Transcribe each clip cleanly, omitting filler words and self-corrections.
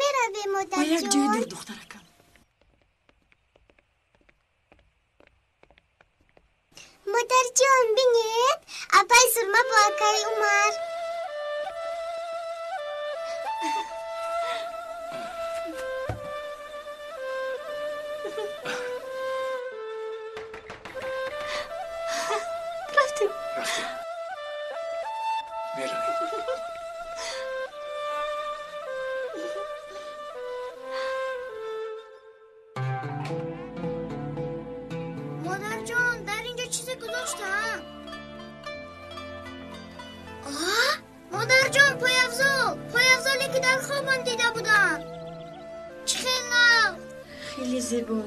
میرویم مادر جان. با یک جای دیر دخترکم. مادر جان بینید اپای سرما با اکای عمر. رفتیم میرویم. مادر جان در اینجا چیزی گذاشتم. آه مادر جان پایافزالی که در خوابم دیده بودم. چقدر خیلی زیبا.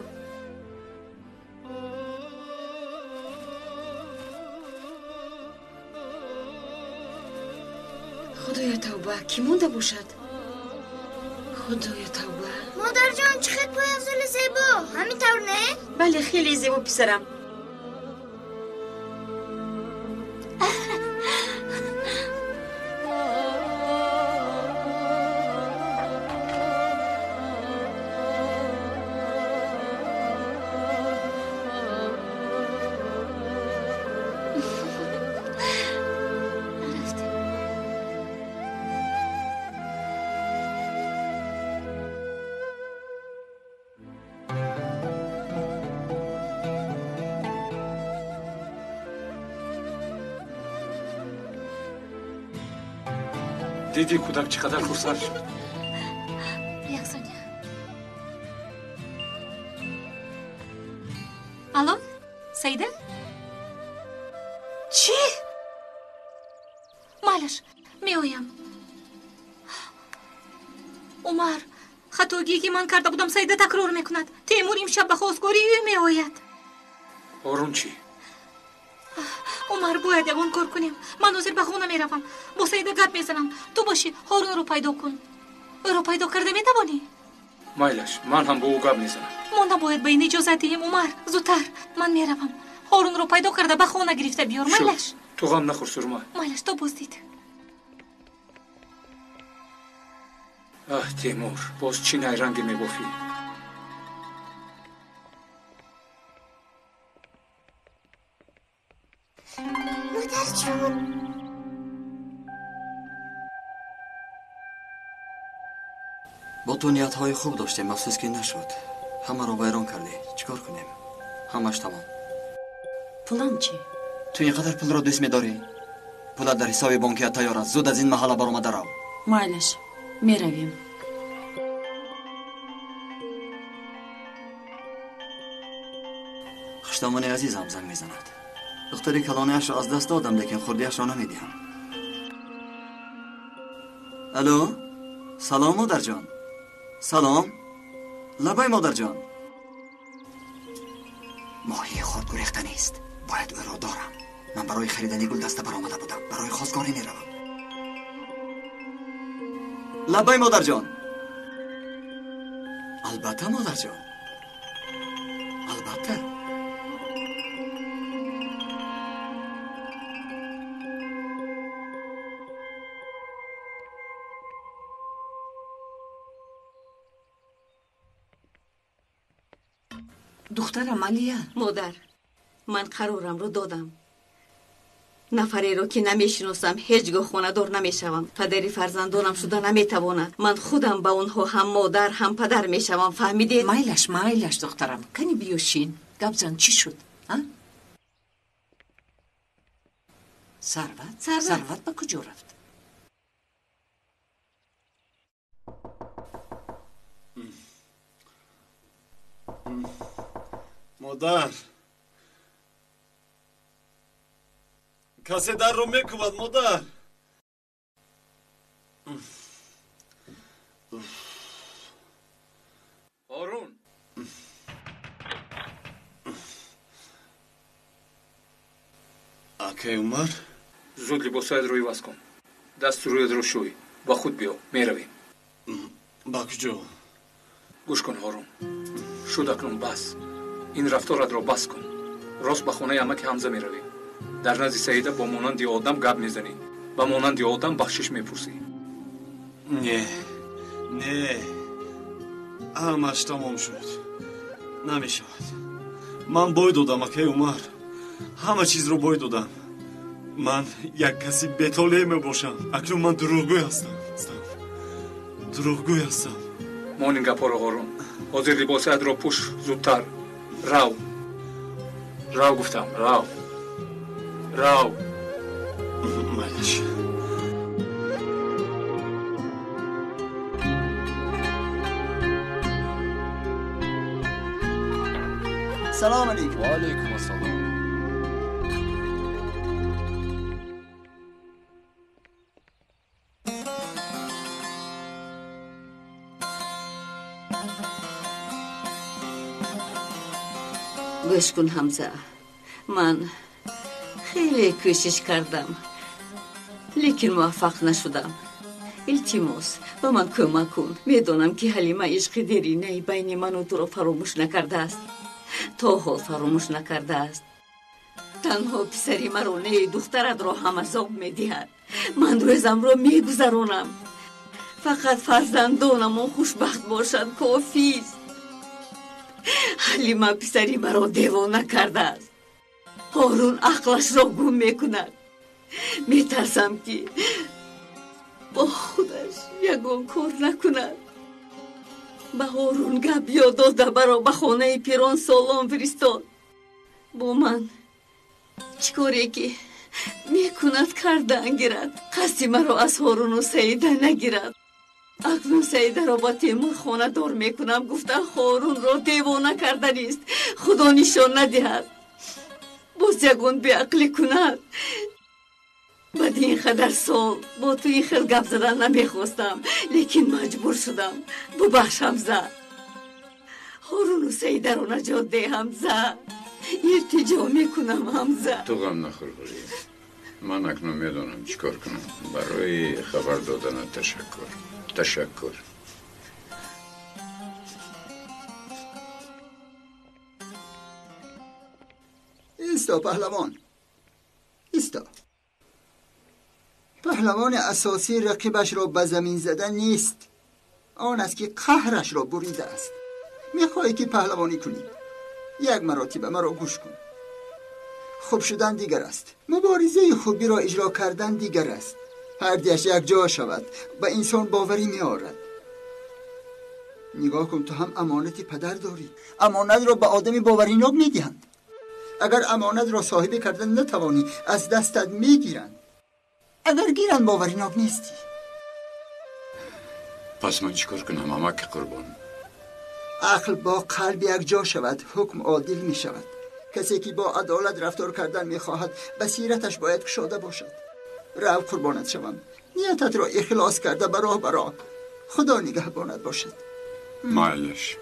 خدایا توبه کی مونده باشد؟ خدایا توبه. مادر جان چقدر پایافزال زیبا. همین طور نه؟ بله خیلی زیبا پسرم. دیدی کودک چقدر خرسند شد. یک ثانیه. الو سیده؟ چی؟ مالش میایم. عمر خطاگی که من کرده بودم سیده تکرار میکند. تیمور امشب به خواستگاری او میآید. هارون چی؟ عمر باید یگان کار کنیم. من حاضر به خونه میروم. با سیده گپ میزنم. تو باشی هارون رو پیدا کن. او رو پیدا کرده میتوانی؟ مایلش من هم با او گپ میزنم. ما نباید به این اجازه دهیم عمر. زودتر من میروم. هارون رو پیدا کرده به خونه گرفته بیار. مایلش تو غم نخور سرما. مایلش تو بازدید. تیمور باز چی نیرنگی میبافی؟ مادر جان با تو نیت‌های خوب داشتیم افسوس که نشد. همه رو ویران کردی. چیکار کنیم؟ همش تمام. پولم چی؟ تو اینقدر پول رو دوست می‌داری؟ پولت در حساب بانکی تیار است. زود از این محله برآمده رو. مایلش میرویم. خشتمانی عزیزم زنگ میزند. دختری کلانیش را از دست دادم لیکن خوردیش را نمیدیم. الو سلام مادر جان. سلام لبای مادر جان. ماهی خود گریخته نیست. باید او را دارم. من برای خریدن گل دسته برآمده بودم. برای خواستگاری میروم. لبای مادر جان. البته مادر جان. البته. دخترم علیه. مادر من قرارم رو دادم. نفری رو که نمیشناسم هیچگاه خانه دار نمیشوم. پدری فرزندانم شده نمیتواند. من خودم به اونها هم مادر هم پدر میشوم. فهمیدید؟ مایلش دخترم کنی بیوشین. گپ زن چی شد؟ ثروت به کجا رفت؟ مادر کسی در رو میکوبد مادر. هارون اکی عمر زود لباسایت رو عوض کن. دست رویت رو شوی. با خود بیا میرویم. با کجا؟ گوش کن هارون. شد اکنون بس. این رفتارت را بس کن. راست به خونه عمک حمزه میروی. در نزد سعیده با مانند آدم گپ میزنی. با مانند آدم بخشش میپرسی. نه همش تمام شد. نمیشود. من بای دادم اکای عمر. همه چیز رو بای دادم. من یک کسی بی‌طالع میباشم. اکنون من دروغگوی هستم. دروغگوی هستم. مانین گپارو هارون. حاضر لباست رو پوش زودتر. رو گفتم. رو. مالش. سلام علیکم. و علیکم السلام. گوش کن حمزه، من خیلی کوشش کردم لیکن موفق نشدم. التماس با من کمک کن. میدونم که حلیمه عشق دیرینه بین من و تو رو فراموش نکرده است. تا حال فراموش نکرده است. تنها پسری مرا نه دخترت را هم عذاب میدهد. من روزم را میگذرانم. فقط فرزندانم و خوشبخت باشد کافی است. حلیمه پسری مرا دیوانه کرده است. هارون عقلش را گم میکند. میترسم که با خودش یگان کار نکند. به هارون گپ یاد داده برا به خانه پیران سالام فرستاد. با من چیکاری که میکند کرده انگیرد. قصد مرا از هارون و سیده نگیرد. اکنون سیده را با تیمور خانه دار میکنم. گفته هارون را دیوانه کرده نیست. خدا نشان ندهد. باز یگان بی عقلی کند. بعد این خدر سال با تو این خیل گپ زدن نمیخواستم لیکن مجبور شدم. ببخش حمزه. هارون و سیده را نجات ده حمزه. التجا میکنم حمزه. تو غم نخور خوری. من اکنون میدونم چیکار کنم. برای خبر دادن تشکر. ایستا پهلوان. ایستا. پهلوان اساسی رقیبش را به زمین زدن نیست. آن است که قهرش را بریده است. میخواهی که پهلوانی کنی؟ یک مراتبه مرا گوش کن. خوب شدن دیگر است. مبارزه خوبی را اجرا کردن دیگر است. هر دیش یک جا شود به انسان باوری می آورد. نگاه کن، تو هم امانت پدر داری. امانت را به آدمی باوریناب می دهند. اگر امانت را صاحب کردن نتوانی از دستت می گیرند. اگر گیرند باوریناب نیستی. پس من چیکار کنم امک قربان؟ عقل با قلب یک جا شود حکم عادل می شود. کسی که با عدالت رفتار کردن می خواهد بصیرتش باید گشاده باشد. رو قربانت شوم. نیتت را اخلاص کرده براه خدا نگهبانت باشد. معلش.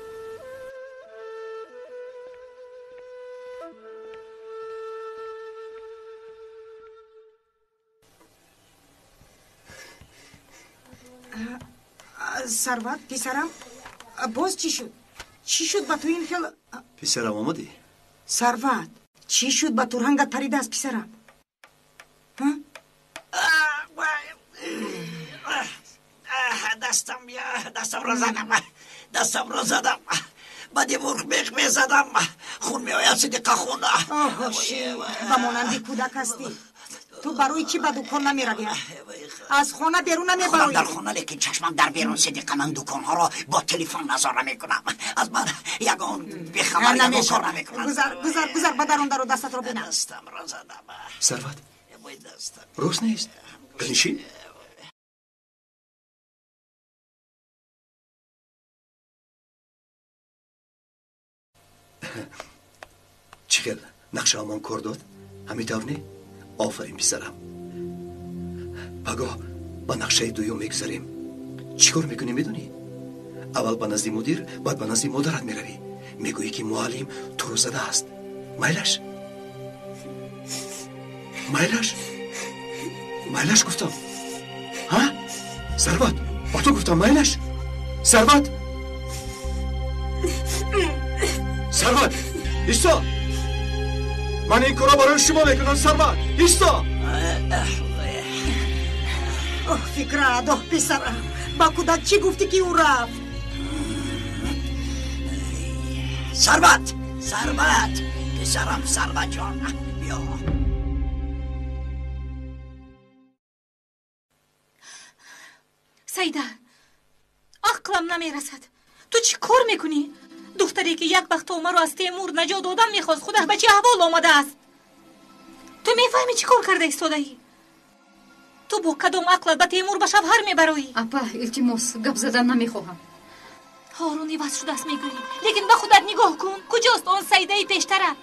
ثروت پسرم باز چی شد با تو این خیل؟ پسرم آمدی؟ ثروت چی شد با تورهنگت پریده است پسرم؟ دستم را زدم بعدی مرغ میخ زدم خون میآید صدیقه خونه. و مانندی کودک هستی. تو برای چی به دکان نمیروی؟ از خانه بیرون نمیبروی؟ خودم در خانه لیکن چشمم در بیرون صدیقه. من دکان ها را با تلفن نظاره میکنم. از من یگان بیخبر یگان کار نمیکنم. گذر به درون در و دستت رو بینم. دستم را زدم. ثروت روز نیست بنشین. چیکل نقشه همان کار داد؟ همیطور نی؟ آفرین پسرم. پگاه با نقشه دویم میگذاریم. چیکار میکنی میدونی؟ اول به نزد مدیر بعد به نزد مادرت میروی. میگویی که معلم تو رو زده است. مایلش گفتم. ها؟ ثروت با تو گفتم مایلش. ثروت ایستا. من این کارا برای شما میکنم. ثروت ایستا. فکر عدو پسرم با کودک چی گفتی که او رفت؟ ثروت پسرم ثروت جان بیا. سیده عقلم نمیرسد. تو چی کار میکنی؟ دختری که یک وقت عمر رو از تیمور نجات دادن میخواست خودش به چه احوال آمده است؟ تو میفهمی چی کار کرده ایستاده‌ای؟ تو با کدام عقلت به تیمور به شوهر میبروی؟ اپا التماس گپ زدن نمیخواهم. هارون عوض شده است میگویی، لیکن به خودت نگاه کن. کجاست آن سیده پیشتره؟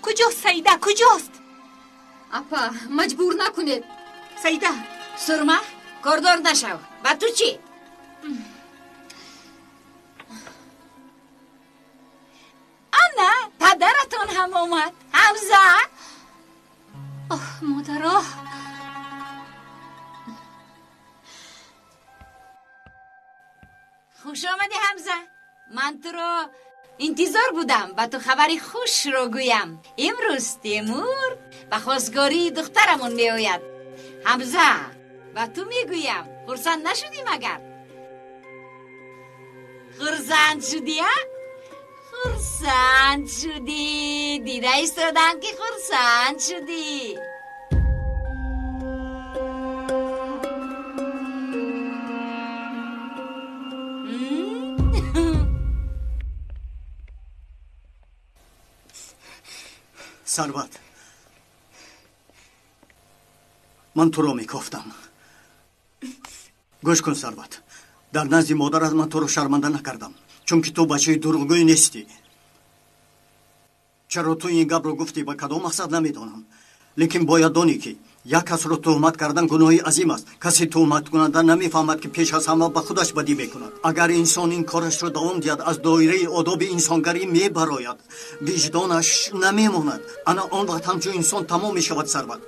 کجاست سیده؟ کجاست؟ اپا مجبور نکنید. سیده سرمه کاردار نشو. و تو چی؟ آنه پدرتون هم اومد. حمزه. مادرها خوش آمدی حمزه. من تو رو انتظار بودم و تو خبری خوش رو گویم. امروز تیمور به خواستگاری دخترمون می آید. حمزه و تو میگویم خرسند نشدی مگر؟ خرسند شدی ها؟ خرسند شدی. دیده ایستادم که خرسند شدی. ثروت من تو رو میکفتم. گوش کن ثروت، در نزد مادرت من تو رو شرمنده نکردم چون که تو بچه دروغگوی نیستی. چرا تو این گپ رو گفتی به کدام مقصد نمیدانم، لیکن باید دانی که یک کس رو تهمت کردن گناهی عظیم است. کسی تهمت کننده نمیفهمد که پیش از همه به خودش بدی میکند. اگر انسان این کارش رو دوام دهد از دایره آداب انسانگری میبراید، وجدانش نمیماند. انا آن وقت همچون انسان تمام میشود. ثروت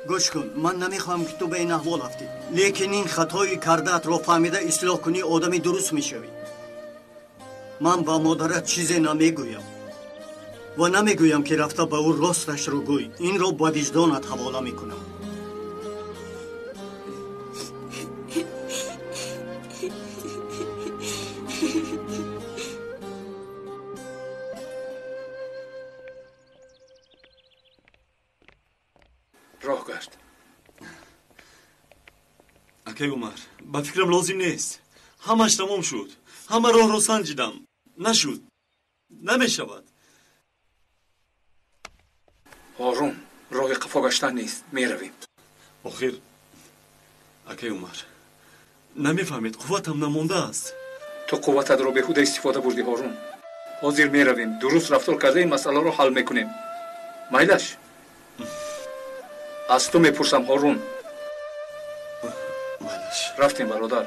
گوش کن، من نمیخواهم که تو به این احوال افتی، لیکن این خطای کردت رو فهمیده اصلاح کنی آدمی درست میشوی. من با مادرت چیزی نمیگویم و نمیگویم که رفته به او راستش رو گوی. این رو با وجدانت حواله میکنم. راه گشت. اکی عمر به فکرم لازم نیست. همش تمام شد. همه راه رو سنجیدم. نشد. نمیشود. هارون راه قفا گشتن نیست. میرویم. آخر اکی عمر نمیفهمید قوتم نمونده است. تو قوتت رو بهوده استفاده بردی هارون. حاضر میرویم، درست رفتار کرده این مسئله رو حل میکنیم. میلش از تو میپرسم هارون. رفتیم برادر.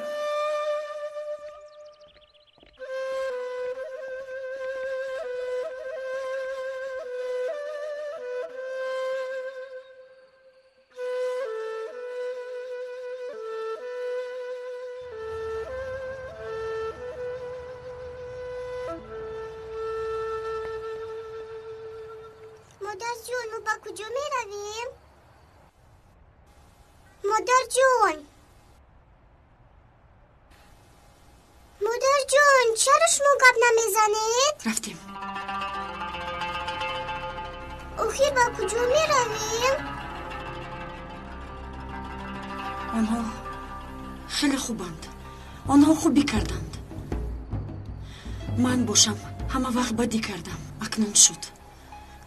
مادر جون ما با کجا می رویم؟ مادر جون چرا شما گپ نمیزنید؟ رفتیم. آخر با کجا می رویم؟ آنها خیلی خوبند. آنها خوبی کردند. من باشم همه وقت بدی کردم. اکنون شد.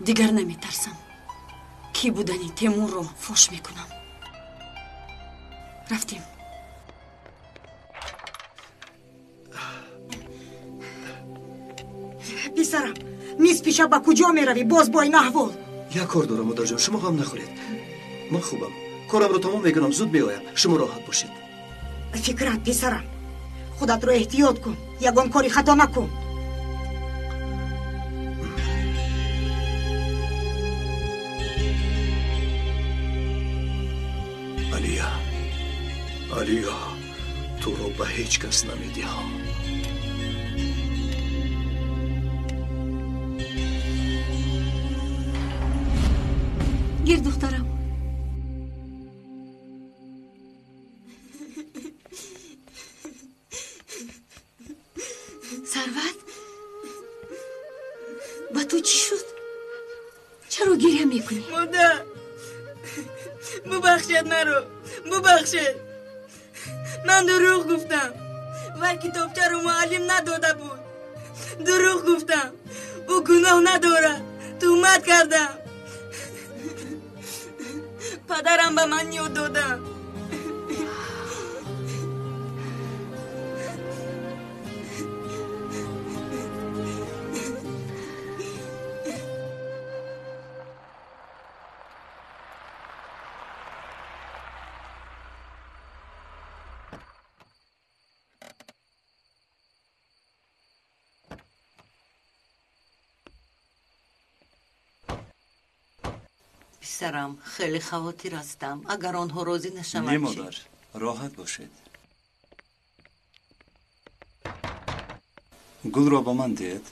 دیگر نمی ترسم. کی بودنی تیمور رو فوش میکنم. رفتیم. پسرم نیست پیشا با کجا می روی باز با این احوال؟ یک کار دارم مادر جان، شما غم نخورید. من خوبم، کارم رو تمام میکنم، زود میایم. شما راحت باشید. فکرت پسرم، خودت رو احتیاط کن، یگان کاری خطا نکن. علیا تو رو به هیچ کس نمیدهم. گیر دخترم. ثروت تو چی شد؟ چرا گریه میکنی؟ مادر ببخشید مرا، ببخشید. من دروغ گفتم و کتابچه رو معلم نداده بود. دروغ گفتم، او گناه نداره، تهمت کردم. پدرم به من یاد دادم. پسرم خیلی خواطر هستم. اگر آنها راضی نشوند نه مادر، راحت باشید. گل را با من دید.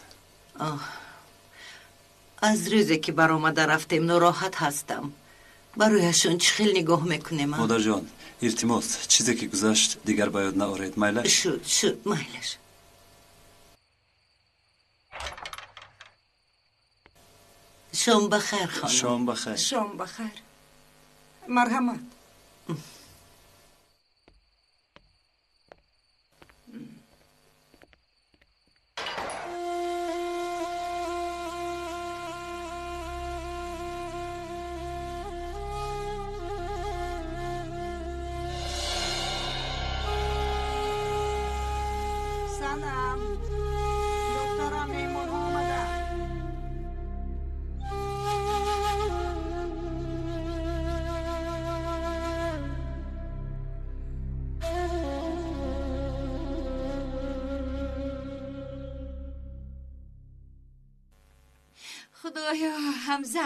از روزی که برآمده رفتیم ناراحت هستم. برایشون چه خیلی نگاه میکنیم. مادر جان، التماس چیزی که گذشت دیگر باید نآورید. میلش شد میلش. شام بخیر خانم. شام بخیر. شام بخیر. مرحمت. سلام. دکترم میمون آمده. خدایا حمزه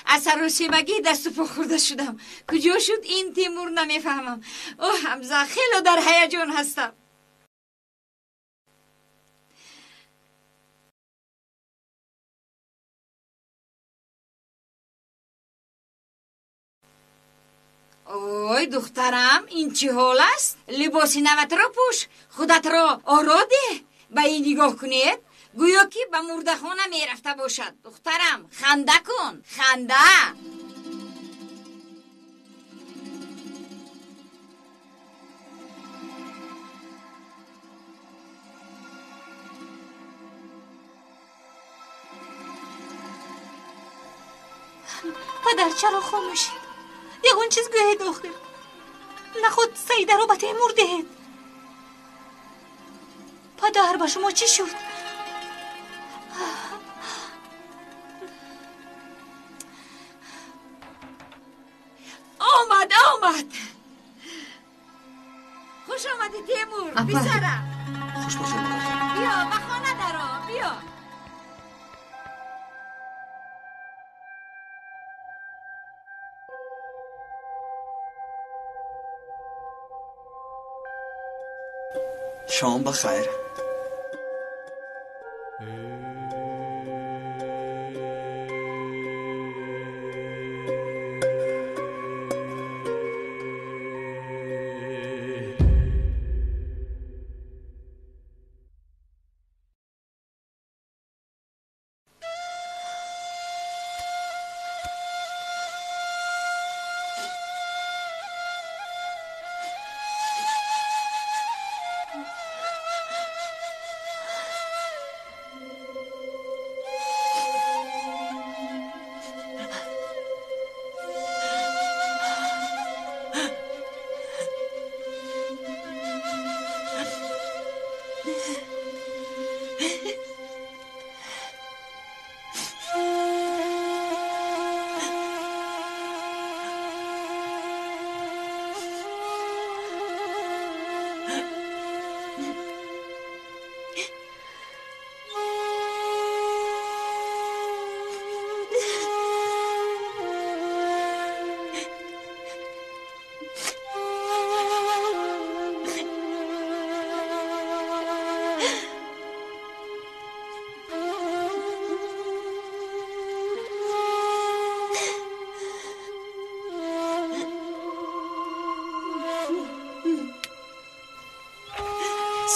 از سراشیمگی دست و پا خورده شدم. کجا شد این تیمور نمیفهمم. حمزه خیلی در هیجان هستم. اوی دخترم این چی حال است؟ لباسی نوت را پوش، خودت را آراده. به این نگاه کنید گویا که به مرده خانه می رفته باشد. دخترم خنده کن، خنده. پدر چرا خاموشید؟ یگون چیز گوهید آخر. نه خود سیده رو به تیمور دهید. پدر با شما چی شد؟ آمد. خوش آمدی تیمور پسرم. خوش باشید مادر. بیا به خانه درآ، بیا. شام بخیر.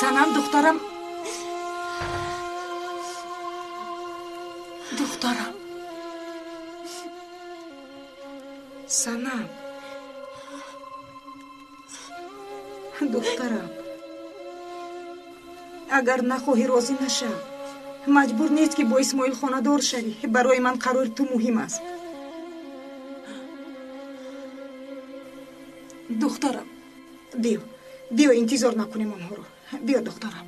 سنم دخترم دخترم. سنم دخترم، اگر نخواهی راضی نشم مجبور نیست که با اسماعیل خانه دار شوی. برای من قرار تو مهم است. دخترم بیا انتظار نکنیم آنها رو. بیا دخترم.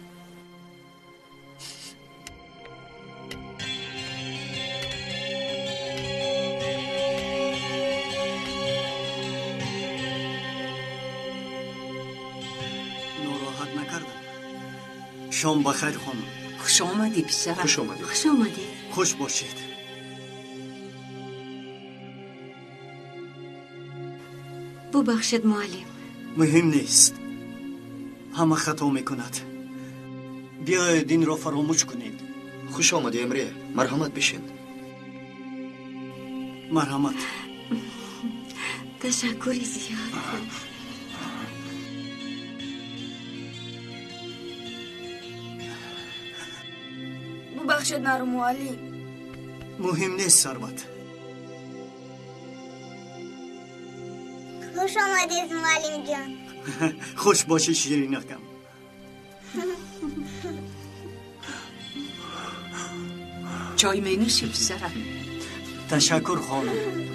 ناراحت نکردم. شام بخیر خانم. خوش آمدی پسرم. خوش آمدید. خوش آمدید. خوش باشید. ببخشید معلم. مهم نیست. همه خطا میکند. بیایید این را فراموش کنید. خوش آمدی امریه. مرحمت بشین. مرحمت. تشکری زیاد. ببخشید نرو معلم. مهم نیست ثروت. خوش آمدید معلم جان. خوش باشی شیرینکم. چای می نوشی پسرم؟ تشکر خانم.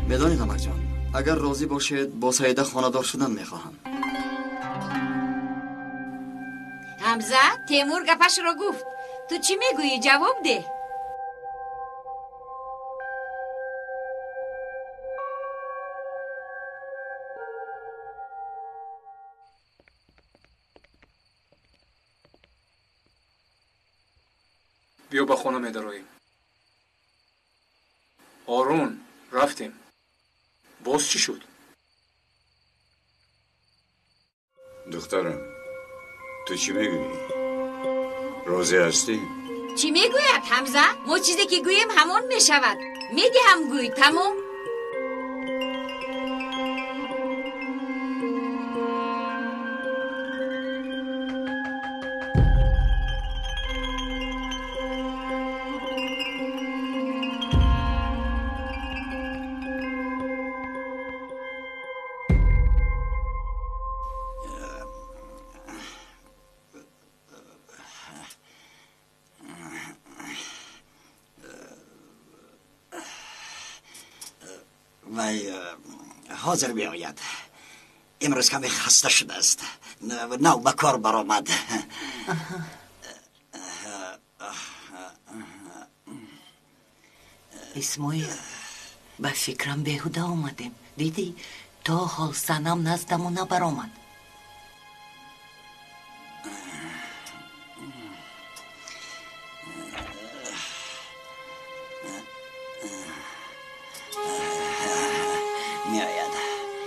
بدانید نمک جان، اگر راضی باشید با سعیده خانه‌دار شدن میخواهم. حمزه تیمور گپش رو گفت. تو چی میگویی؟ جواب ده. بیا با خونه میدرویم. آرون رفتیم. باز چی شد؟ دخترم تو چی میگویی؟ راضی هستی؟ چی میگوید حمزه؟ ما چیزی که گوییم همون میشود. میدی هم گوی. تمام. وی حاضر بیاید. امروز کمی خسته شده است. نو به کار برآمد. اسماعیل به فکرم بیهوده آمدیم. دیدی تا حال سنم نزدمون نبرآمد.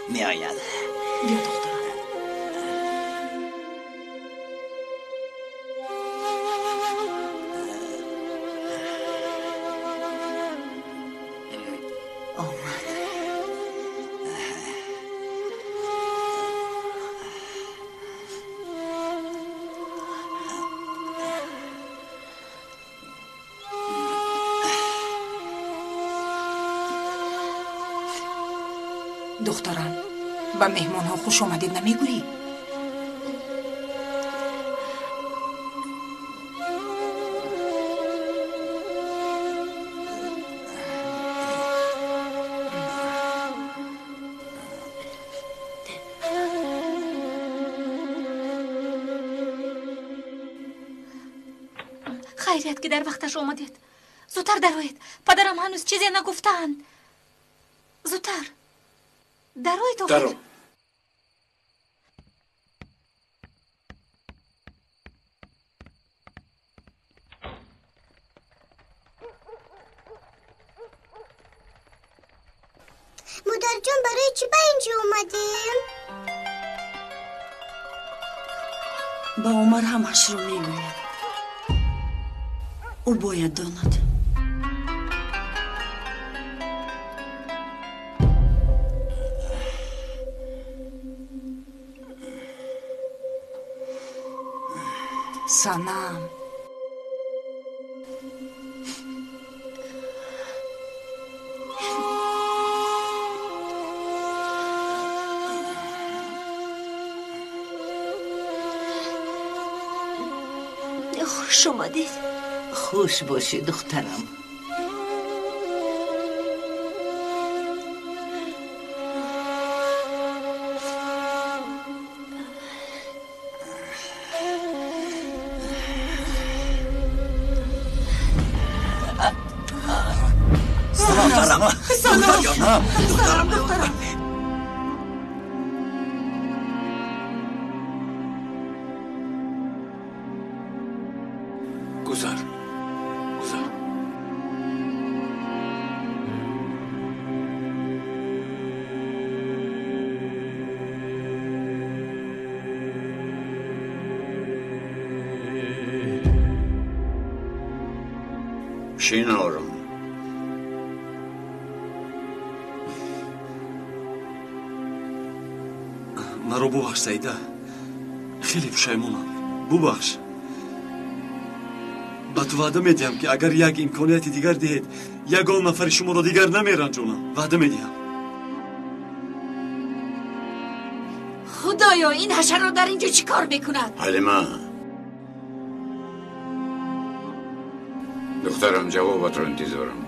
میآید. بیا دخترم. دخترم به مهمان ها خوش آمدید نمیگویی؟ خیریت که در وقتش آمدید. زودتر درآیید. پدرم هنوز چیزی نگفتند. زودتر درآیید. درو. مادر جان برای چی به اینجا اومدیم؟ با عمر همش رو میگوید. او باید داند. سنم خوش اومدید. خوش باشی دخترم. دخترم گذر شین آرام. مرا ببخش سیده. خیلی پشیمونم. ببخش. با تو وعده میدیم که اگر یک امکانیت دیگر دهید یگان نفر شما را دیگر نمیرنجونم. وعده میدیم. خدایا این حشر رو در اینجا چی کار میکند؟ حلیمه دخترم جوابت رو انتظارم.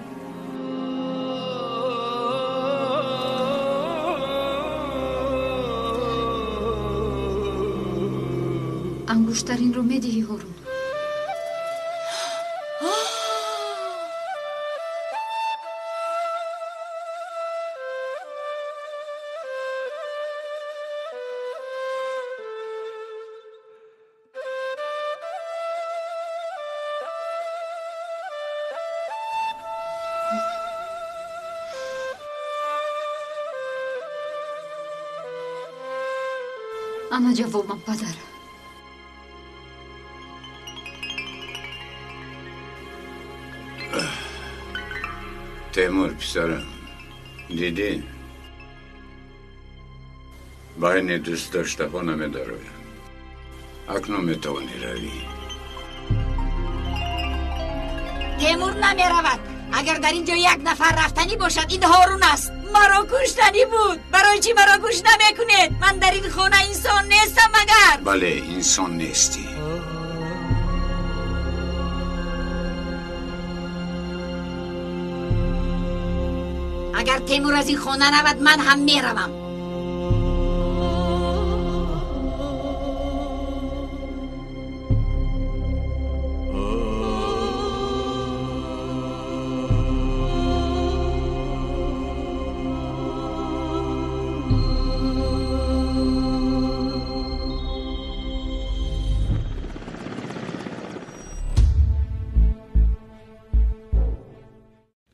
انگشترین رو میدهی هارون. اما جوابم پدر. تیمور پسرم دیدی؟ باین دوست داشته ها نمیداره. اکنون میتوانی روی. تیمور نمیرود. اگر در اینجا یک نفر رفتنی باشد این هارون است. مرا کشتنی بود. برای چی مرا کش نمیکنید؟ من در این خانه انسان نیستم مگر؟ بله انسان نیستی. اگر تیمور از این خانه نرود من هم میروم.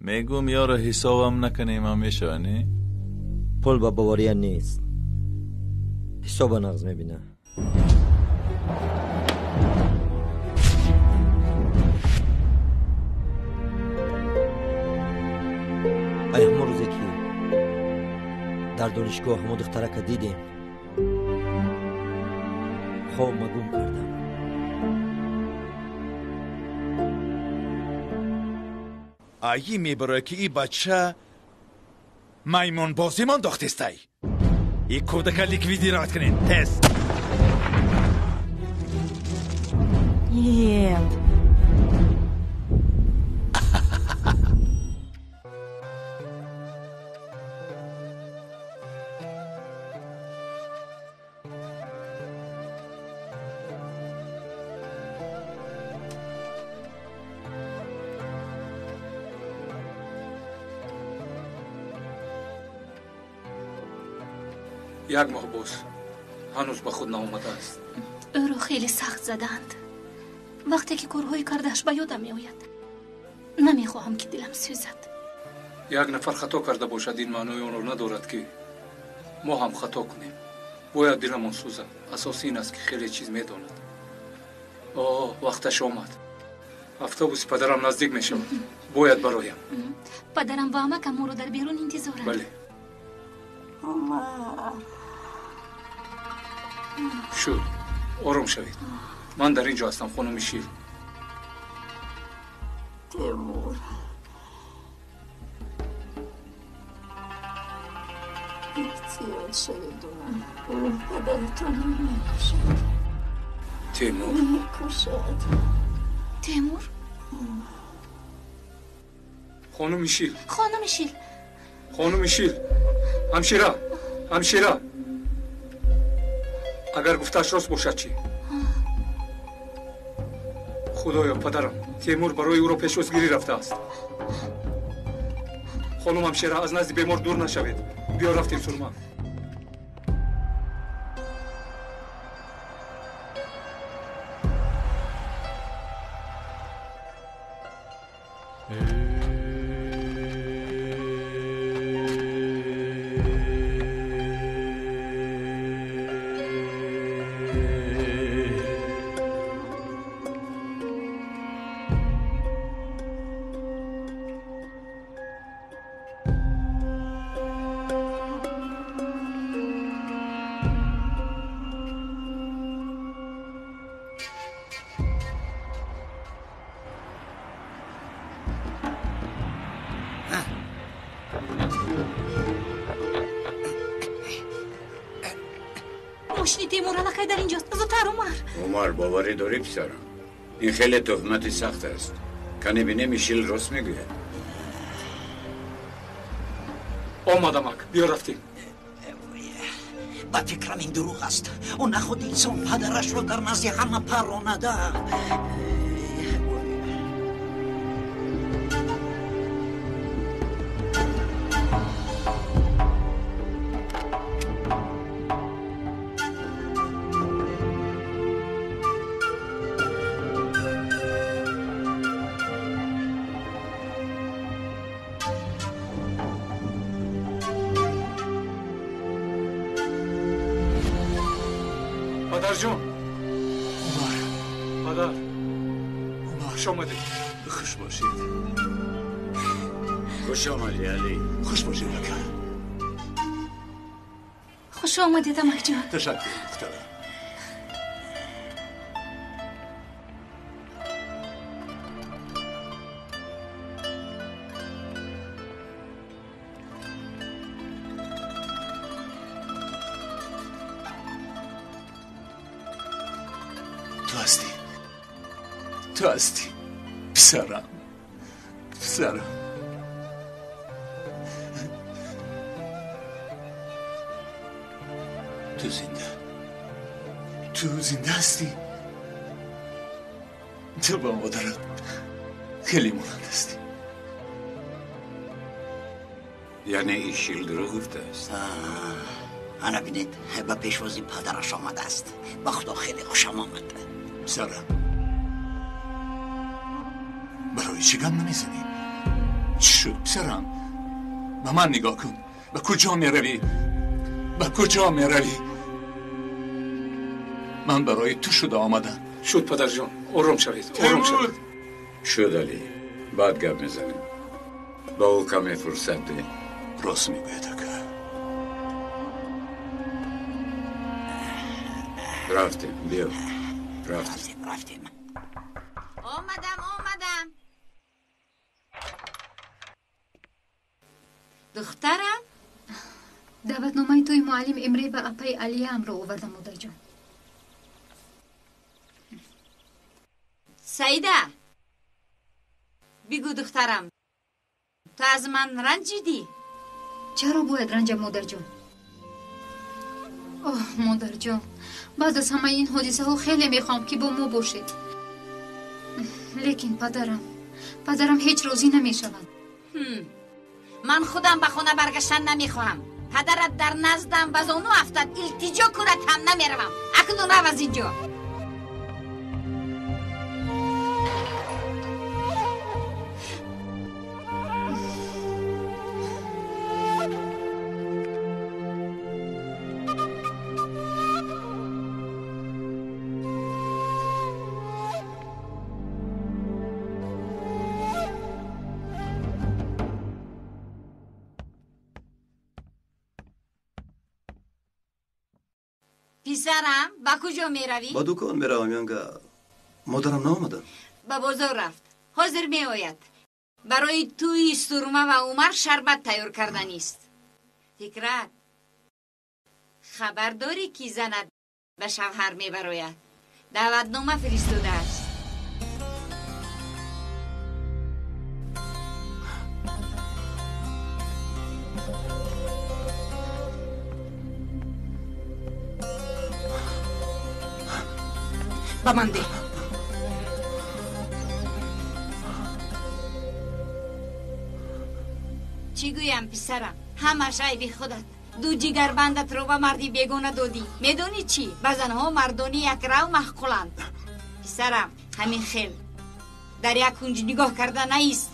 میگم یارو حسابم نکنیم همیشه نه؟ پول با باوریه نیست. حساب نغز میبینه. همون روزی که در دانشگاه همون دختره که دیدیم خواب مگم کردم. آیی میبره که ای بچه میمون بازی من داختستای. ای کودک لیکویدی رات کنین. تست. یک محبوس هنوز به خود نآمده است. او را خیلی سخت زدند. وقتی که کارهای کردش به یادم می آید نمیخواهم که دلم سوزد. یک نفر خطا کرده باشد این معنای آن را ندارد که ما هم خطا کنیم. باید دلمان سوزد. اساس این است که خیلی چیز میداند. وقتش آمد. اتوبوس پدرم نزدیک می شود. باید برایم. پدرم و عمکم ما رو در بیرون انتظارند. بله. شد. آرام شوید. من در اینجا هستم خانم شیر. تیمور احتیاط شدیدونم پدرتون میکشد. تیمور میکشد. تیمور؟ خانم شیر. خانم شیر. خانم شیر. همشیره. اگر گفتش راست باشد چی؟ خدایا پدرم تیمور برای او را پیشوازگیری رفته است. خانم همشیره از نزد بیمار دور نشوید. بیا رفتیم سرما. عمر باوری داری پسرم؟ این خیلی تهمت سخت است. کنی بینه میشیل راست میگوید. آمدم اک. بیا رفتیم. با فکرم این دروغ است. اون نخود انسان پدرش رو در نزد همه پرانده. پدر جان. پدر. خوش آمدید. خوش باشید. خوش آمدی علی. خوش باشید لکه. خوش آمدید عمک جان. تشکر دخترم. تو هستی پسرم. تو زنده هستی. تو با مادرت خیلی مانند هستی. یعنی این شیل دروغ گفته است. انا بینید با پیشوازی پدرش آمده است. با خدا خیلی خوشم آمده. پسرم برای چی گم نمیزنی؟ چی شد پسرم؟ به من نگاه کن. به کجا میروی؟ من برای تو شده آمدم. شد پدر جان. آرام شوید. شد علی. بعد گپ میزنیم. با او کمی فرصت ده. راست میگوید اکا. رفتیم. بیا. رفتیم. آمدم. دخترم دعوتنامه توی معلم امری و اپای علی هم رو آوردم مادر جان. سعیده بگو دخترم، تو از من رنجیدی؟ چرا باید رنجم مادر جان؟ مادر جان، بعد از همه این حادثه ها خیلی میخوام که با ما باشید، لیکن پدرم هیچ راضی نمیشود. من خودم به خونه برگشتن نمیخواهم. پدرت در نزدم و زانو افتاد، التجا کنت هم نمیروم. اکنون رو از اینجا. پسرم با کجا میروی؟ با دکان میروم یانگا. مادرم نامدن. با بازار رفت. حاضر میآید. برای توی سرما و عمر شربت تیار کردنی است. فکرت خبر داری کی زند به شوهر میبراید؟ دعوتنامه فرستاده است. با من ده. چی گویم پسرم؟ همش عیب خودت. دو جگر بندت رو به مردی بیگونه دادی. میدونی چی؟ بزنها مردانی یک رو محقولند. پسرم همین خیل در یک کنج نگاه کرده نیست.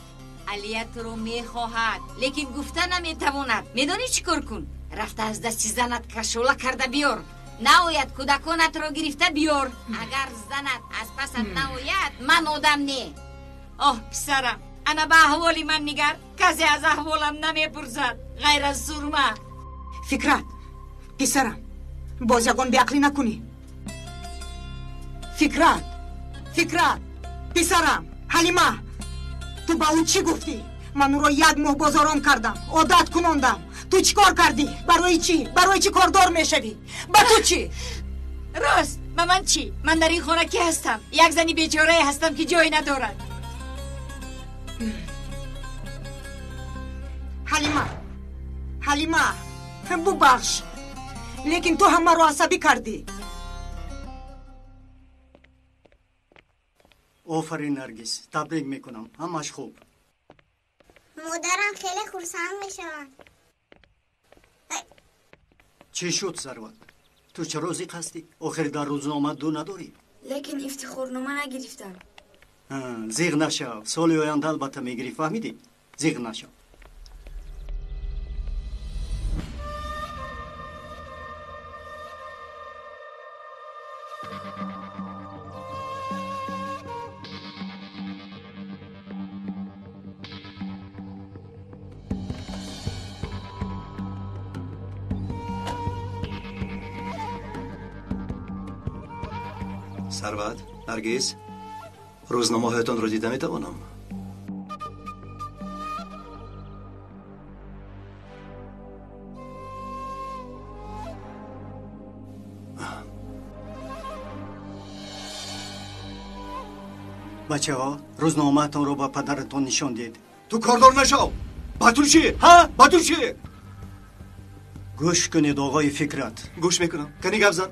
علیت رو میخواهد لیکن گفته نمیتواند. میدونی چی کار کن؟ رفته از دستی زنت کشوله کرده بیار. ناوید کودکانت رو گرفته بیار. اگر زنت از پست ناوید من آدم نه. آه پسرم انا به احوالی من نگر. کسی از احوالم نمیپرسد غیر از سرما. فکرت پسرم باز یگان بیعقلی نکنی. فکرت پسرم حلیمه تو با اون چی گفتی؟ من او رو یک ماه بازارم کردم عادت کناندم. تو چی کار کردی؟ برای چی کاردار میشوی؟ با تو چی؟ راست با من چی؟ من در این خانه کی هستم؟ یک زنی بیچاره هستم که جایی ندارد. حلیمه ببخش لیکن تو همه رو عصبی کردی. آفرین نرگس، تبریک میکنم، همش خوب. مادرم خیلی خرسند میشن. چی شد ثروت؟ تو چه روزی قصدی؟ آخر در روزنامه دو نداری؟ لیکن افتخارنامه نگرفتم. زیغ نشو، سال آینده البته میگیری، فهمیدی؟ زیغ نشو. ثروت، نرگس، روزنامه هایتان رو دیده میتوانم؟ بچه ها روزنامه تان رو با پدرتان نشان دید. تو کاردار نشو. بطور چی؟ ها؟ بطور چی؟ گوش کنید آقای فکرت. گوش میکنم. کنی گپ زن.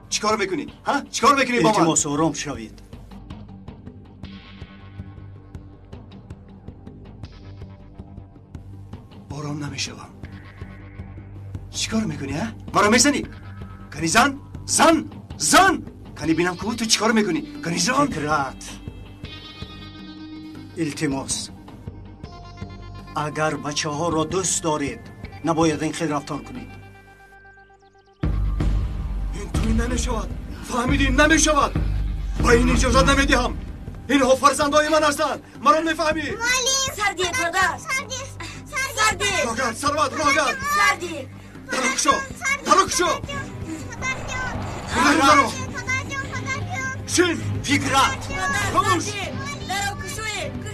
چیکار میکنی؟ ها؟ چیکار میکنی با من؟ التماس آرام شوید. آرام نمیشوم. چیکار میکنی ها؟ مرا میزنی؟ کنی زن؟ زن! کنی بینم که تو چیکار میکنی؟ کنی زن؟ فکرت. التماس. اگر بچه ها را دوست دارید نباید این خیلی رفتار کنید. این توی نمیشود. فهمیدی؟ نمیشود. با این اجازت نمیدیم. اینها فرزندای من هستند. مرا میفهمی؟ مالی سردی پدر. سردی. راگرد ثروت راگرد. سردی. ترک شو. شین فکرت.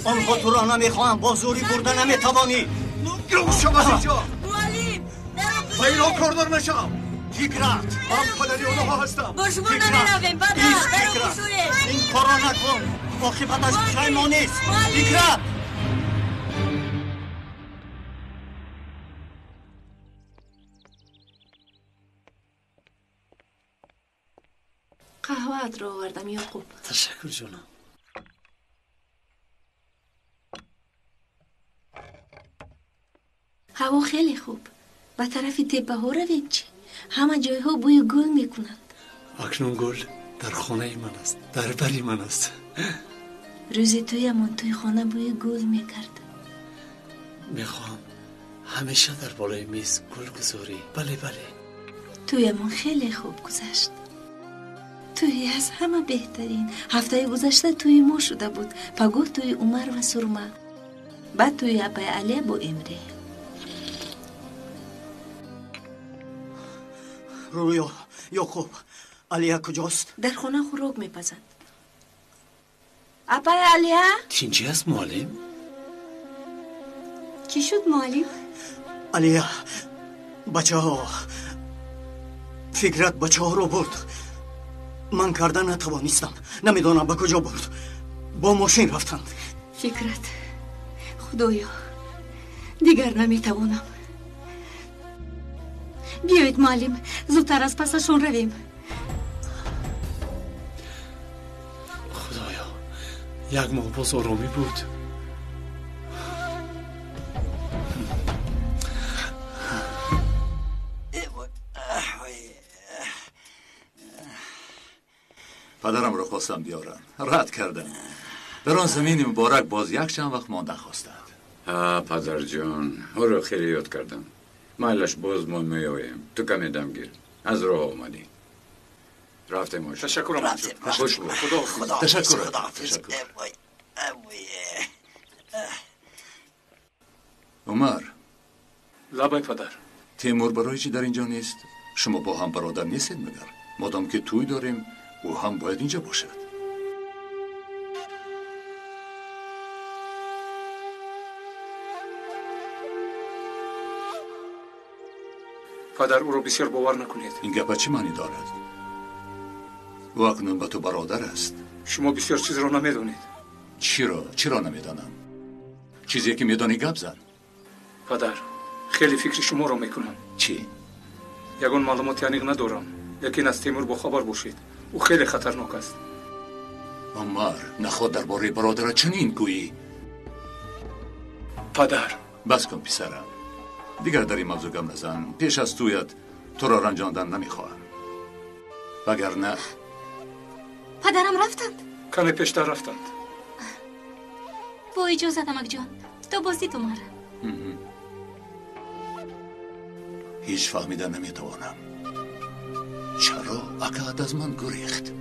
آنها تو را نمیخواهم، با زوری برده نمیتوانی. گم شو از اینجا. معلم با اینها کاردار نشم. فکرت. من پدری اونها هستم. با شما نمیرویم پدر. این کارا نکن، عاقبتش پشیمانی است. فکرت. قهوه‌ات رو آوردم یعقوب. تشکر جونم. هوا خیلی خوب. به طرف تپه ها روید چی؟ همه جای ها بوی گل میکنند. اکنون گل در خانه من است، در بری من است. روزی تویمان توی خانه بوی گل میکرد. میخوام همیشه در بالای میز گل گذاری. بله تویمان خیلی خوب گذشت. توی از همه بهترین. هفته گذشته توی ما شده بود، پگاه توی عمر و سرما، بعد توی اپای علی با امری. رویا یعقوب علیا کجاست؟ در خونه خوراک میپزد. اپای علیا؟ چینچی است معلم؟ چی شد معلم؟ علیا بچه ها فکرت بچه ها رو برد. من کردن نتوانستم. نمیدونم به کجا برد. با ماشین رفتند. فکرت خدایا دیگر نمیتوانم. بیایید معلم زودتر از پسشون رویم. خدایا یک ماه باز آرامی بود. پدرم رو خواستم بیارم، رد کردم. در آن زمین مبارک باز یک چند وقت مانده خواستند. پدر جان، او رو خیلی یاد کردم. مالش باز ما میاییم. تو کمی دم گیر. از راه آمدی. رفتیم باش. تشکرم. خوش بود. خدا. تشکر. عمر. لبای پدر. تیمور برای چی در اینجا نیست؟ شما با هم برادر نیستید مگر؟ مادام که توی داریم او هم باید اینجا باشد. پدر او رو بسیار باور نکنید. این گپ چه معنی دارد؟ او اکنون به تو برادر است. شما بسیار چیز را نمیدونید. چرا نمیدانم؟ چیزی که میدانی گپ زن. پدر خیلی فکر شما را میکنم. چی؟ یگان معلوماتی انیق ندارم. لیکن از تیمور با خبر باشید. او خیلی خطرناک است. عمر نخواد درباره برادر چنین گویی. پدر بس کن پسرم. دیگر در این موضوع گم نزن. پیش از تویت تو را رنجاندن نمیخواهم. وگرنه پدرم رفتند. کمی پیشتر رفتند. با اجازه دمک جان تو بازید عمر. هیچ فهمیدن نمیتوانم. چرا اکاد از من گریخت؟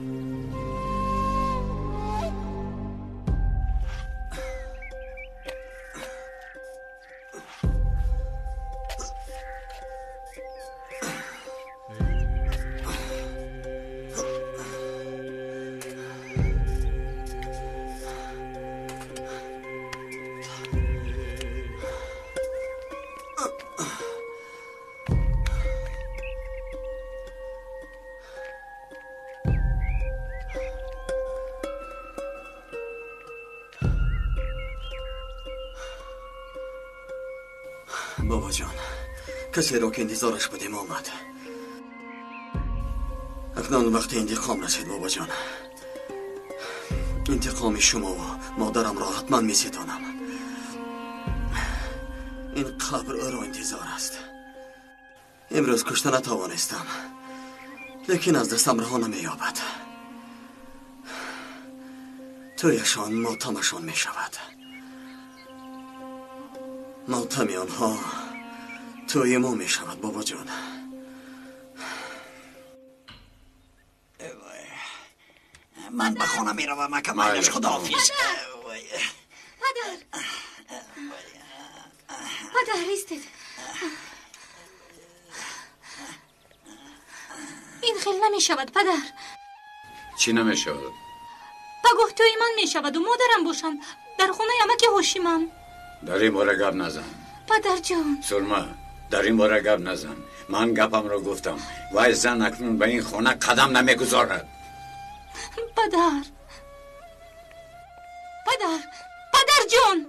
بابا جان کسی رو که انتظارش بودیم آمد. اکنون وقت انتقام رسید بابا جان. انتقام شما و مادرم را حتما می ستانم. این قبر او را انتظار است. امروز کشته نتوانستم لیکن از دستم رها نمی یابد. تویشان ماتمشان می شود. ماتم آنها توی ما می شود بابا جان. من به خانه می روم اکمالش. خداحافظ. پدر ایستید. این خیلی نمی شود پدر. چی نمی شود؟ پگاه توی من می شود و مادرم باشند در خونه یمک هوشیمم. در این باره گپ نزن پدر جان. سرما در این باره گپ نزن. من گپم رو گفتم. وای زن اکنون به این خونه قدم نمیگذارد. پدر جان.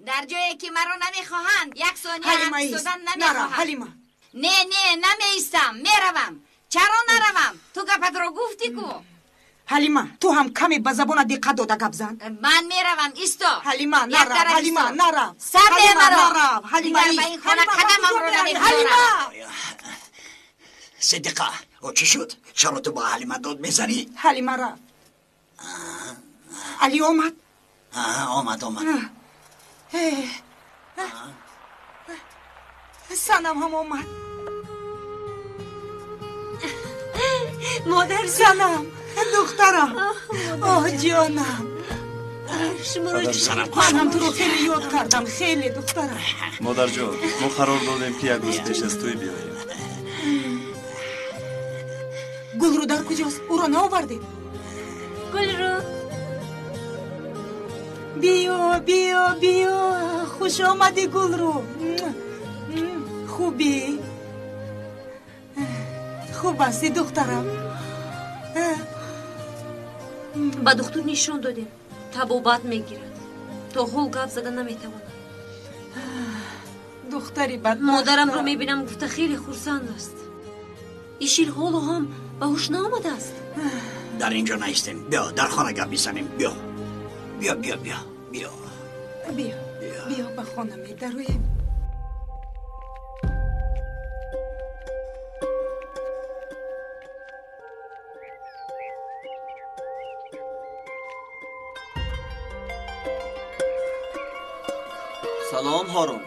در جایی که مرا نمیخواهند یک ثانیه هم ایستادن نمیخواهند. حلیمه نه نمیستم. میروم. چرا نروم؟ تو گپت رو گفتی کو. حلیمه تو هم کمی به زبان دقت داده گپ زن. من میروم. ایستا. حلیمه نرو. حلیمه نرو. سر ده مرا. حلیمه دیگر به این خانه قدمم رو نمیگذارم. حلیمه صدقه او چی شد؟ چرا تو با حلیمه داد میزنی؟ حلیمه رفت. علی آمد. آمد سنم هم آمد. مادر سنم دخترم. آه جانم. من هم تو رو خیلی یاد کردم، خیلی دخترم. مادر جان ما قرار دادیم که یک روز پیش از توی بیاییم. گلرو در کجاست؟ او را نآوردید؟ گلرو بیا بیا بیا، خوش آمدی گلرو. خوبی؟ خوب هستی دخترم؟ با دکتر نشون دادیم تبابت میگیرد، تا حال گپ زدن نمیتواند. دختری بد. مادرم رو میبینم گفته خیلی خرسند است. ایشیل حالو هم به هوش نآمده است. در اینجا نیستیم، بیا در خانه گپ میزنیم. بیا بیا بیا بیا بیا بیا بیا به خانه میدرویم. سلام هارون.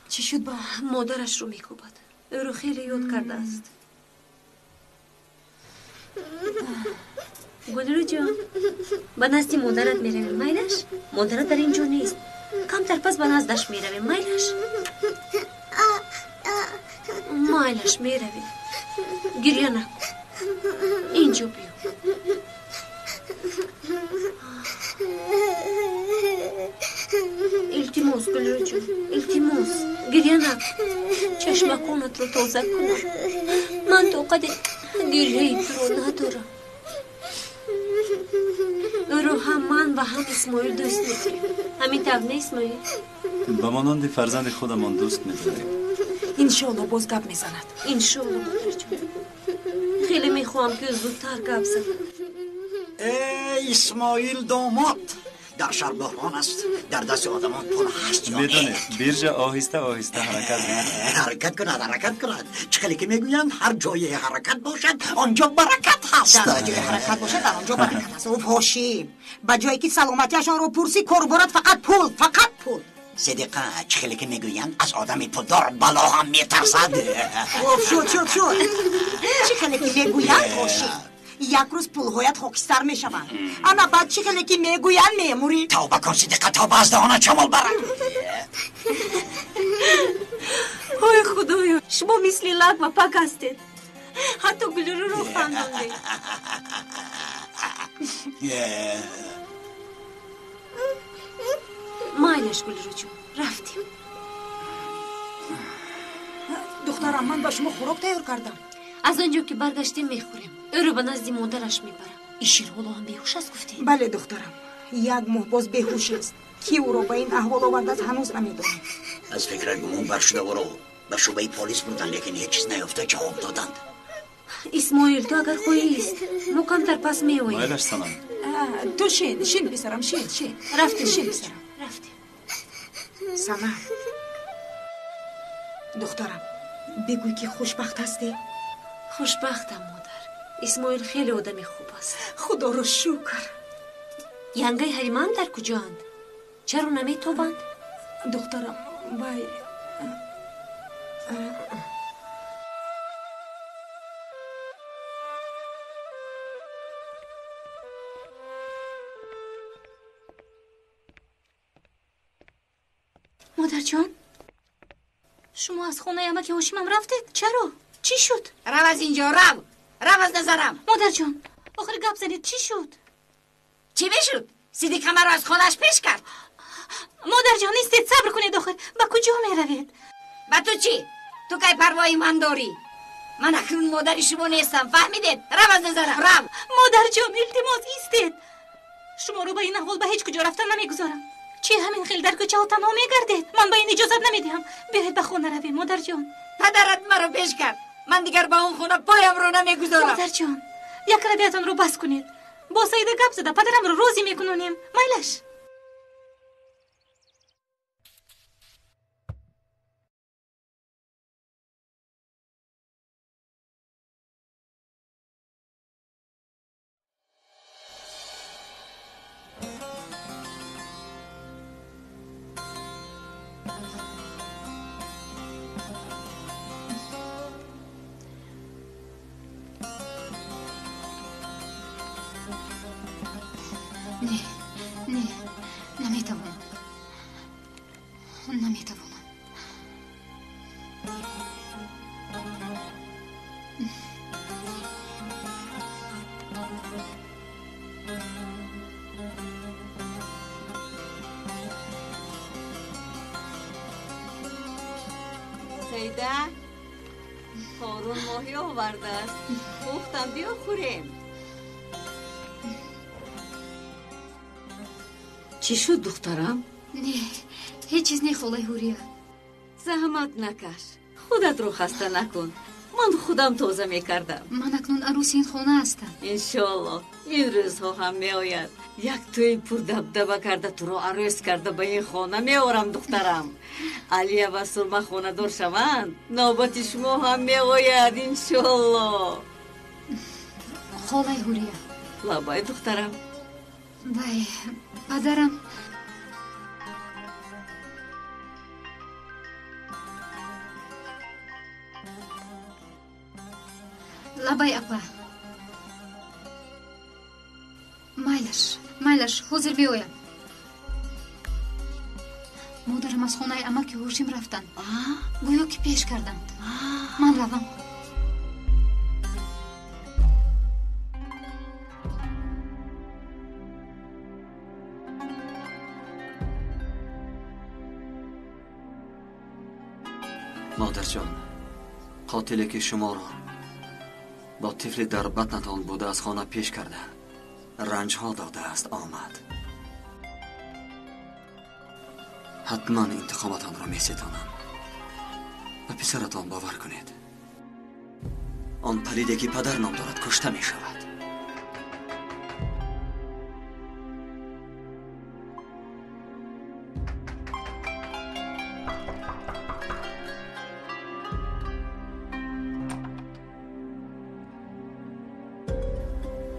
چی شد با مادرش رو میکوبد؟ او رو خیلی یاد کرده است. گلرو جان به نزد مادرت میرویم میلش؟ مادرت در اینجا نیست، کمتر پس به نزدش میرویم میلش؟ میلش میرویم، گریه نکن، اینجا بیا. التماس گلرو جان، التماس گریه نکن، چشمکانت رو تازه کن. من طاقت گریه تو رو ندارم. او رو هم من و هم اسماعیل دوست می‌داریم. همین طور نه اسماعیل؟ به مانند فرزند خودمان دوست می‌داریم. انشالله باز گپ میزند. انشالله مادر جان. خیلی میخواهم که زودتر گپ زند. ای اسماعیل داماد، در شهر بحران است، در دست آدمان پول هست یا میدونه بیرجا آهسته آهسته حرکت کند. چخلی که میگویند هر جای حرکت باشد آنجا برکت هست. در جای حرکت باشد در آنجا برکت هست. او پاشیم با جایی که سلامتیشان رو پرسی کار برد، فقط پول. صدقه چخلی که میگویند از آدمی پولدار بلا هم میترسد. شد چخلی که میگویند پاشیم یک روز پولهایت خاکستر میشوند. اما بعد چخلی که میگویند میموری. توبه کن صدقه، توبه از دهانت چمال برد. های خدایا، شما مثل لک و پک هستید. حتی گلرو رو خنداندید. مایلش گلرو جون، رفتیم. دخترم من با شما خوراک تیار کردم. از آنجا که برگشتیم میخوریم. او رو به نزد مادرش میبرم. این شیرهولو هم بیهوش است گفتیم؟ بله دخترم، یک ماه باز بیهوش است. کی او رو به این احوال آورده است هنوز نمیدونم. از فکر گمون برشده برو. به شعبه پلیس بودن لیکن هیچ چیز نیافته، جواب دادند. اسماعیل تو اگر خواهی است ما کمتر پس میواییم. مایلش سلام. تو شین بسرم شین. رفتیم شین بسرم. سمر دخترم بگوی که خوشبخت هستی. خوشبختم مادر. اسماعیل خیلی آدمی خوب است. خدا رو شکر. ینگه حریمان در کجاند؟ چرا نمیتوبند؟ دخترم وای مادر جان، شما از خونه یمک هاشیمم رفتید؟ چرا؟ چی شد؟ رو از اینجا، رو از نظرم. مادر جان آخر گپ زنید، چی شد؟ چی بشد؟ صدیقه مرا از خودش پیش کرد. مادر جان نیستید، صبر کنید. آخر با کجا می روید؟ با تو چی؟ تو که پروایی من داری؟ من اکنون مادر شما نیستم، فهمیدید؟ رو از نظرم، مادر جان التماس ایستید. شما رو با این احوال به هیچ کجا رفتن نمیگذارم. چی همین خیل در کوچه و تنها میگردید؟ من به این اجازت نمیدهم. بیاید به خونه رویم مادر جان. پدرت مرا پیش کرد، من دیگر با اون خونه پایم رو نمیگذارم. مادر جان یک رویتان رو بس کنید. با سعید گپ زده پدرم رو روزی میکنونیم. مایلش نمیتوانم. سیده هارون ماهی آورده است. گفتم بیا خوریم. چی شد دخترم؟ نه هیچ چیز نه خاله هوریا. زحمت نکش، خودت رو خسته نکن. من خودم تازه میکردم. من اکنون عروس این خانه هستم. انشالله این روزها هم میآید. یک توی پر دبدبه کرده تو رو عروس کرده به این خانه میآورم دخترم. علیه و سلمه خانه دار شوند نوبت شما هم میآید انشالله. خاله هوریا لبای دخترم. بای پدرم لبای اپا مایلش حاضر بیایم. مادرم از خانه اما که هوشیم رفتن. گویا که پیش کردم. من روم. مادر جان، قاتلی که شما را با طفل در بطنتان بوده از خانه پیش کرده رنج ها داده است آمد. حتما انتقامتان را می ستانم. و پسرتان باور کنید آن پلیده که پدر نام دارد کشته می شود.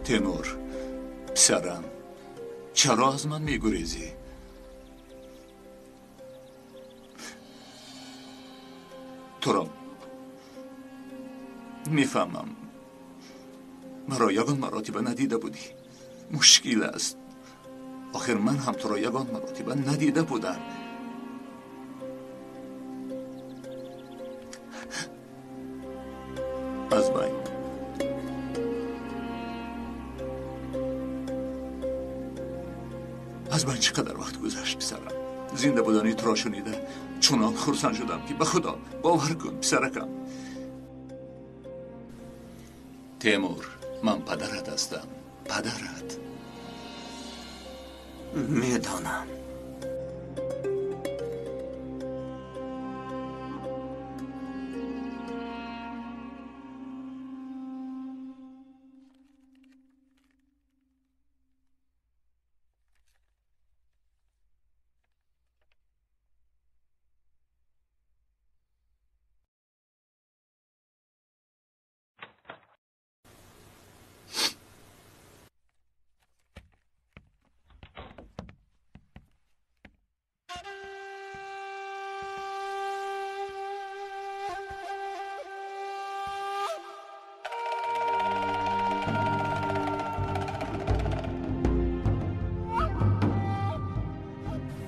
تیمور پسرم چرا از من میگریزی؟ تو را میفهمم مرا یگان مراتبه ندیده بودی. مشکل است. آخر من هم تو را یگان مراتبه ندیده بودم. از بین از من چقدر وقت گذشت پسرم. زنده بودنی تو را شنیده چنان خرسند شدم که به خدا باور کن پسرکم. تیمور من پدرت هستم. پدرت. میدانم.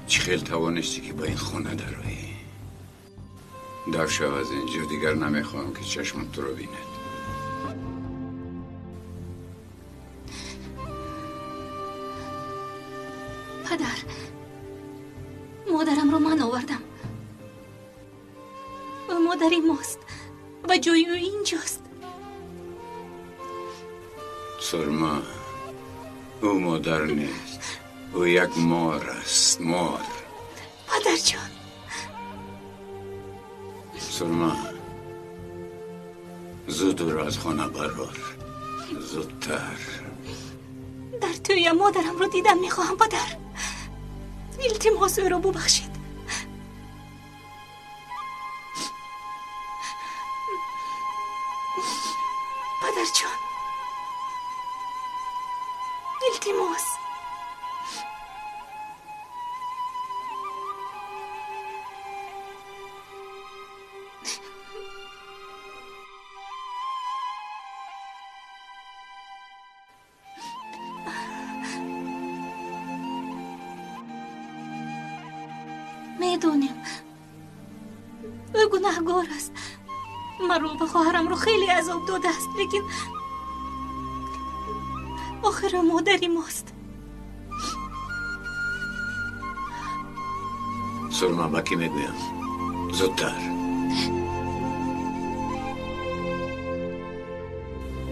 چه خیلی توانستی که با این خونه درایی. در شو از اینجا دیگر نمیخواهم که چشمم تو رو بیند. پدر مادرم رو من آوردم و مادری ماست و جای او اینجاست. سرما او مادر نیست. او یک مار است، مار. پدر جان. سلما زود او را از خانه برار، زودتر. در توی مادرم رو دیدم میخواهم پدر. التماس او را ببخشید. پدر جان، التماس. میدونیم او گناهگار است، مرا و خواهرم رو خیلی عذاب داده است، لیکن آخر مادری ماست. سلما با کی میگویم؟ زودتر.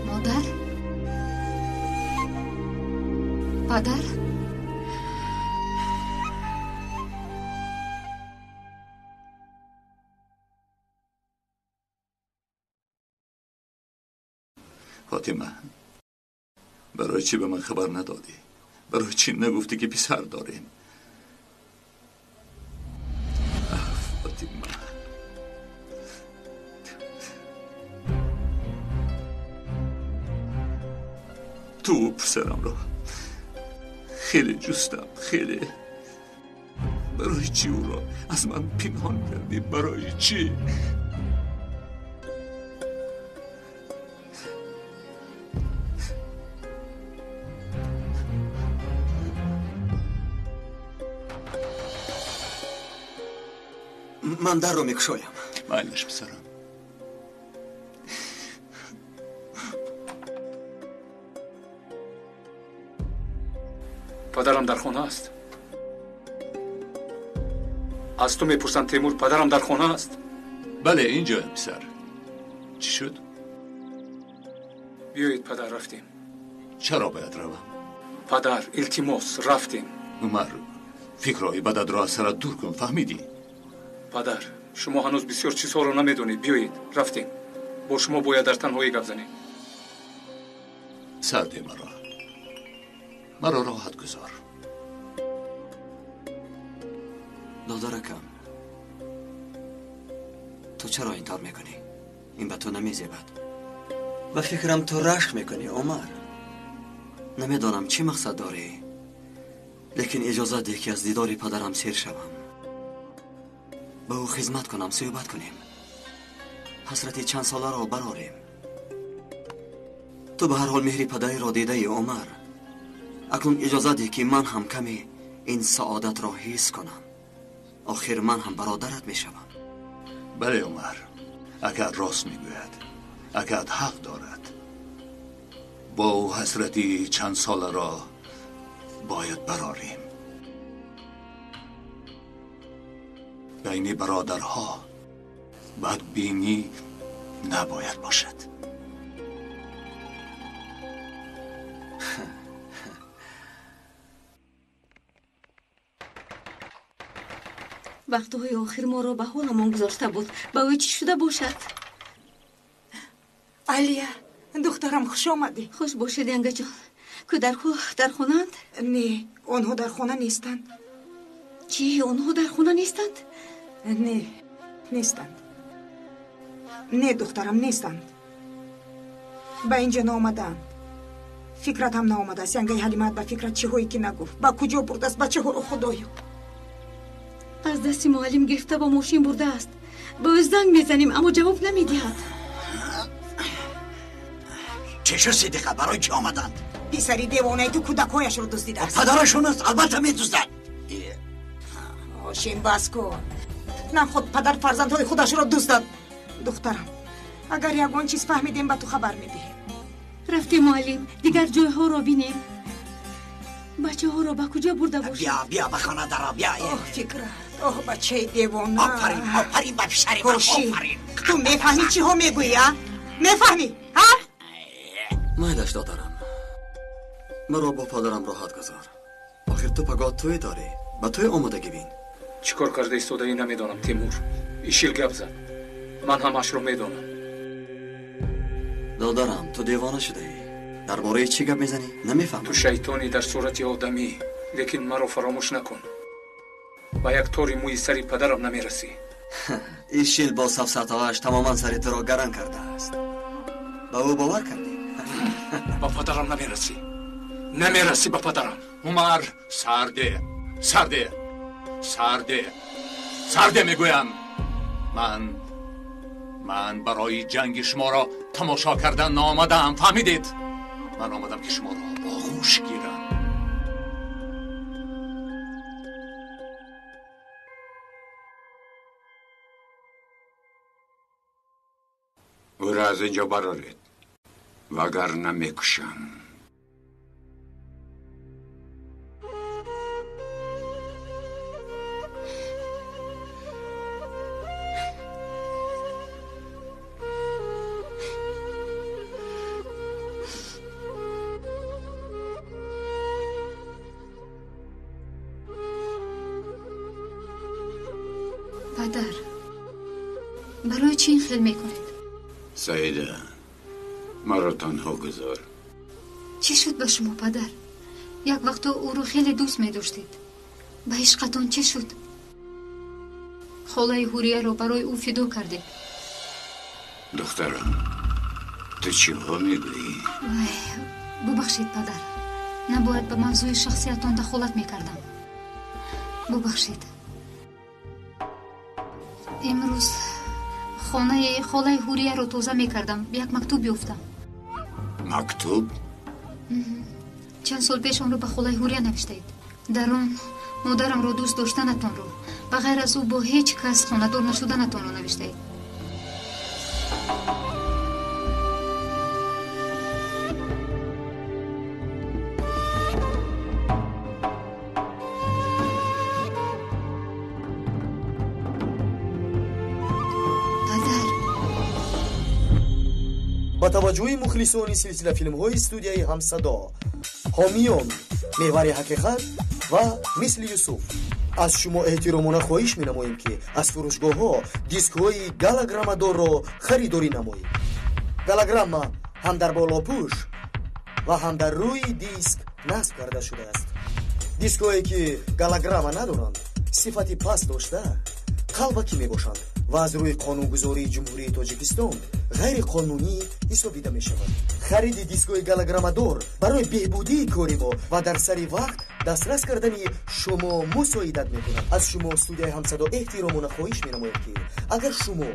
مادر؟ پدر؟ فاطمه، برای چی به من خبر ندادی؟ برای چی نگفتی که پسر داریم؟ فاطمه، تو پسرم رو خیلی جستم، خیلی. برای چی او را از من پنهان کردی؟ برای چی؟ من در رو میکشایم. مایلش پسرم. پدرم در خانه است. از تو میپرسم تیمور پدرم در خانه است؟ بله اینجا پسر. چی شد؟ بیایید پدر، رفتیم. چرا باید روم؟ پدر التماس، رفتیم. عمر، فکرهای بدت را از سرت دور کن، فهمیدی؟ پدر شما هنوز بسیار چیزها رو نمیدونید. بیایید، رفتیم. با شما باید در تنهایی گپ زنیم. سرده مرا راحت گذار. دادارکم، تو چرا اینطور میکنی؟ این به تو نمیزیبد. و فکرم تو رشک میکنی عمر. نمیدانم چی مقصد داری، لیکن اجازه ده که از دیدار پدرم سیر شوم، به او خدمت کنم، صحبت کنیم، حسرت چند ساله را براریم. تو به هر حال مهری پدری را دیده ای عمر. اکنون اجازه ده که من هم کمی این سعادت را حس کنم. آخر من هم برادرت می شوم. بله عمر، اگر راست میگوید، اگر حق دارد، با او حسرتی چند ساله را باید براریم. بین برادرها بدبینی نباید باشد. وقتهای آخر ما را به حالمان گذاشته بود، به او چی شده باشد؟ علیا، دخترم خوش آمدی. خوش باشید ینگه جان. کودرکو در خونند؟ نه، آنها در خانه نیستند. چی؟ آنها در خانه نیستند؟ نه، نیستند. نه دخترم، نیستند. به اینجا نامدند. فکرت هم نامده است. ینگه حلیمت به فکرت چه هایی که نگفت. با کجا برده است بچه ها رو خدایا؟ از دست معلم گرفته با ماشین برده است. به او زنگ میزنیم اما جواب نمیدهد. چشو صدیقه برای چه آمدند؟ پسری دیوانه تو کودکایش رو دزدیده است. پدرشون است، البته میدزدند. ماشین بس کن. نه خود پدر فرزندهای خودش رو دزدد. دخترم اگر یگان چیز فهمیدیم به تو خبر میدهیم. رفتی معلم، دیگر جای ها را بینیم. بچه ها را به کجا برده باشیم؟ بیا به خانه درا، بیا. فکرت، بچه دیوانه. آفرین به پسری من، آفرین. تو میفهمی چی ها میگویی؟ میفهمی؟ مایدش دادارم، مرا با پدرم راحت گذار. آخر تو پگاه توی داری با توی آمادگی بین. چیکار کرده ایستاده نمیدونم تیمور. ایشیل گپ زد. من همش رو میدونم. دادارم تو دیوانه شده ای. درباره چی گپ میزنی؟ نمیفهمم. تو شیطانی در صورت آدمی، لیکن مرا فراموش نکن. با یک طوری موی سری پدرم نمیرسی. این شیل با سفسطه‌اش تماما سر تو را گرم کرده است. با او باور کردی؟ با پدرم نمیرسی. نمیرسی با پدرم. عمر سرده میگویم. من برای جنگ شما را تماشا کردن نآمدم. فهمیدید؟ من آمدم که شما را با غوش گیرم. او را از اینجا برارید وگرنه میکشم. پدر برای چی این خیل میکنید؟ سعیده مرا تنها گذار. چی شد با شما پدر؟ یک وقت او رو خیلی دوست می‌داشتید. با عشقتون چی شد؟ خاله هوریه رو برای او فدا کردید. دخترم تو چی ها میگویی؟ ببخشید پدر، نباید به موضوع شخصیتان دخالت میکردم. ببخشید. امروز خاله هوریه رو تازه میکردم. یک مکتوب بیفتم. مکتوب؟ چند سال پیش آن رو به خاله هوریه نوشتید. در آن مادرم رو دوست داشتنتان رو بغیر از او با هیچ کس خانه‌دار نشدنتان رو نوشتید. با توجه مخلصان سلسله فیلم های استودیوی همصدا، حامیان محور حقیقت و مثل یوسف، از شما احترامانه خواهش می نماییم که از فروشگاه ها دیسک های گالگرامادور را خریداری نمایید. گالگراما هم در بالا پوش و هم در روی دیسک نصب کرده شده است. دیسک هایی که گالگراما ندارند صفت پست داشته قلبکی می باشند و از روی قانونگذاری جمهوری تاجیکستان غیر قانونی حسابیده می شود. خرید دیسکوی گالگرامادور برای بهبودی کاری ما و در سری وقت دسترس کردن شما مساعدت می کند. از شما استودیوی همصدا احترامانه خواهش می نماید که اگر شما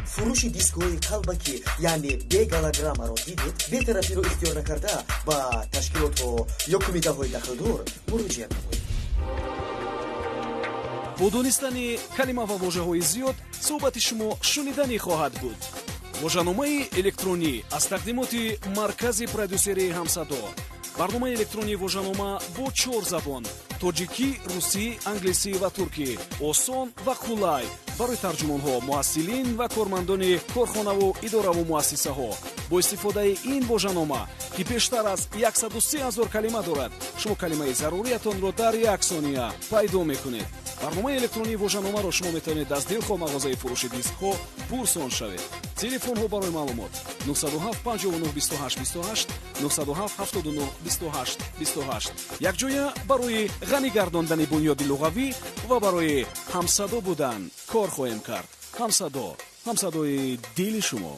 فروش دیسکوی قلبکی یعنی به گالگراما را دیدید، بی‌طرفی را اختیار نکرده با تشکیلات ها یا کمیته های دخلدار مراجعه نمایید. бо донистани калима ва воҷаҳои зиёд суҳбати шумо шуниданӣ хоҳад буд. воҷаномаи электронӣ аз тақдимоти маркази продюсерии ҳамсадо. барномаи электронии воҷанома бо 4 забон: тоҷикӣ, русӣ, англисӣ ва туркӣ. осон ва қулай барои тарҷумонҳо, муҳассилин ва кормандони корхонаву идораву муассисаҳо. бо истифодаи ин воҷанома ки бештар аз 130 000 калима дорад, шумо калимаи заруриятонро дар 1 сония пайдо мекунед. барномаи электронии воҷаномаро шумо метавонед аз дилхоҳ мағозаи фурӯши дискҳо пурсон шавед. телефонҳо барои маълумот 907 59 28 28 907 79 28 28. якҷоя барои ғанӣ гардондани бунёди луғавӣ ва барои ҳамсадо будан кор хоҳем кард. ҳамсадо, ҳамсадои дили шумо.